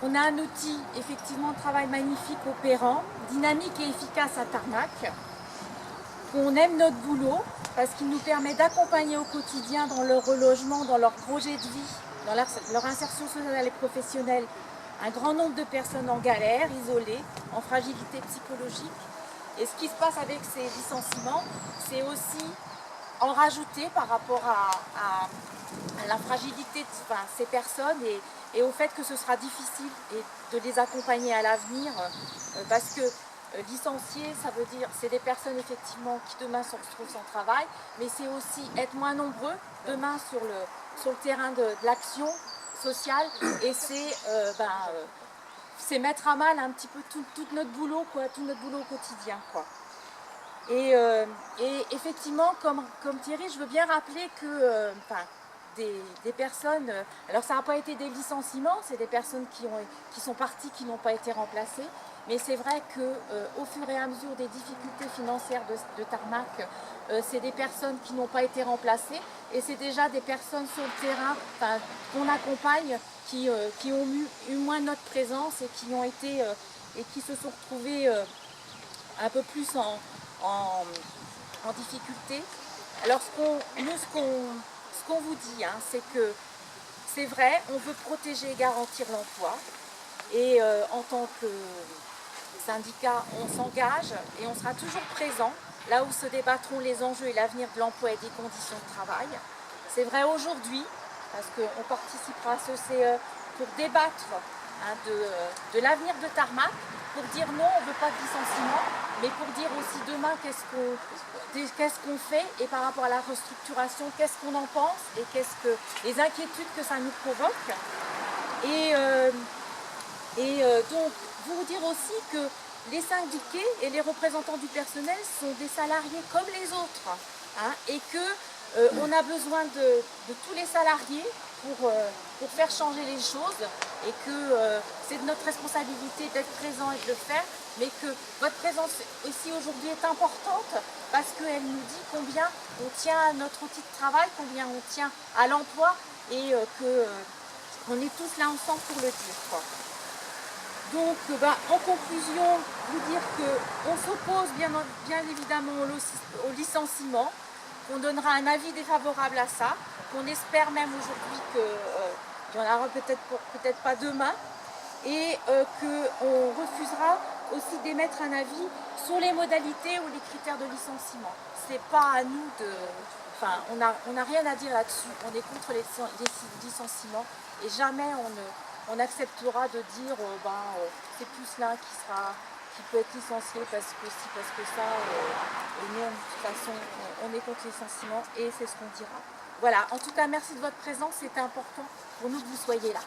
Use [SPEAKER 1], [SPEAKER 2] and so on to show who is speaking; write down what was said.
[SPEAKER 1] On a un outil effectivement de travail magnifique, opérant, dynamique et efficace à Tarmac. On aime notre boulot parce qu'il nous permet d'accompagner au quotidien dans leur relogement, dans leur projet de vie, dans leur insertion sociale et professionnelle, un grand nombre de personnes en galère, isolées, en fragilité psychologique. Et ce qui se passe avec ces licenciements, c'est aussi en rajouter par rapport à la fragilité de ces personnes et au fait que ce sera difficile de les accompagner à l'avenir parce que licencier, ça veut dire c'est des personnes effectivement qui demain se retrouvent sans travail, mais c'est aussi être moins nombreux demain sur le terrain de l'action sociale et c'est mettre à mal un petit peu tout notre boulot, tout notre boulot au quotidien, quoi. Et effectivement, comme Thierry, je veux bien rappeler que des personnes, alors ça n'a pas été des licenciements, c'est des personnes qui sont parties, qui n'ont pas été remplacées, mais c'est vrai qu'au fur et à mesure des difficultés financières de Tarmac, c'est des personnes qui n'ont pas été remplacées, et c'est déjà des personnes sur le terrain qu'on accompagne, qui ont eu moins notre présence et qui ont été et qui se sont retrouvées un peu plus en difficulté. Alors ce qu'on vous dit, hein, c'est que c'est vrai, on veut protéger et garantir l'emploi. Et en tant que syndicat, on s'engage et on sera toujours présent là où se débattront les enjeux et l'avenir de l'emploi et des conditions de travail. C'est vrai aujourd'hui, parce qu'on participera à ce CE pour débattre de l'avenir de Tarmac, pour dire non, on ne veut pas de licenciement, mais pour dire aussi demain qu'est-ce qu'on fait et par rapport à la restructuration, qu'est-ce qu'on en pense et les inquiétudes que ça nous provoque. Donc, vous dire aussi que les syndiqués et les représentants du personnel sont des salariés comme les autres, hein, et qu'on a besoin de tous les salariés pour faire changer les choses et que c'est de notre responsabilité d'être présent et de le faire, mais que votre présence ici aujourd'hui est importante parce qu'elle nous dit combien on tient à notre outil de travail, combien on tient à l'emploi et qu'on est tous là ensemble pour le dire, quoi. Donc, en conclusion, vous dire qu'on s'oppose bien évidemment au licenciement, qu'on donnera un avis défavorable à ça, qu'on espère même aujourd'hui qu'il n'y en aura peut-être pas demain, et qu'on refusera aussi d'émettre un avis sur les modalités ou les critères de licenciement. C'est pas à nous de... Enfin, on n'a rien à dire là-dessus. On est contre les licenciements et jamais on acceptera de dire c'est plus l'un qui peut être licencié parce que si, parce que ça, et nous, de toute façon, on est contre les licenciements et c'est ce qu'on dira. Voilà, en tout cas, merci de votre présence, c'était important pour nous que vous soyez là.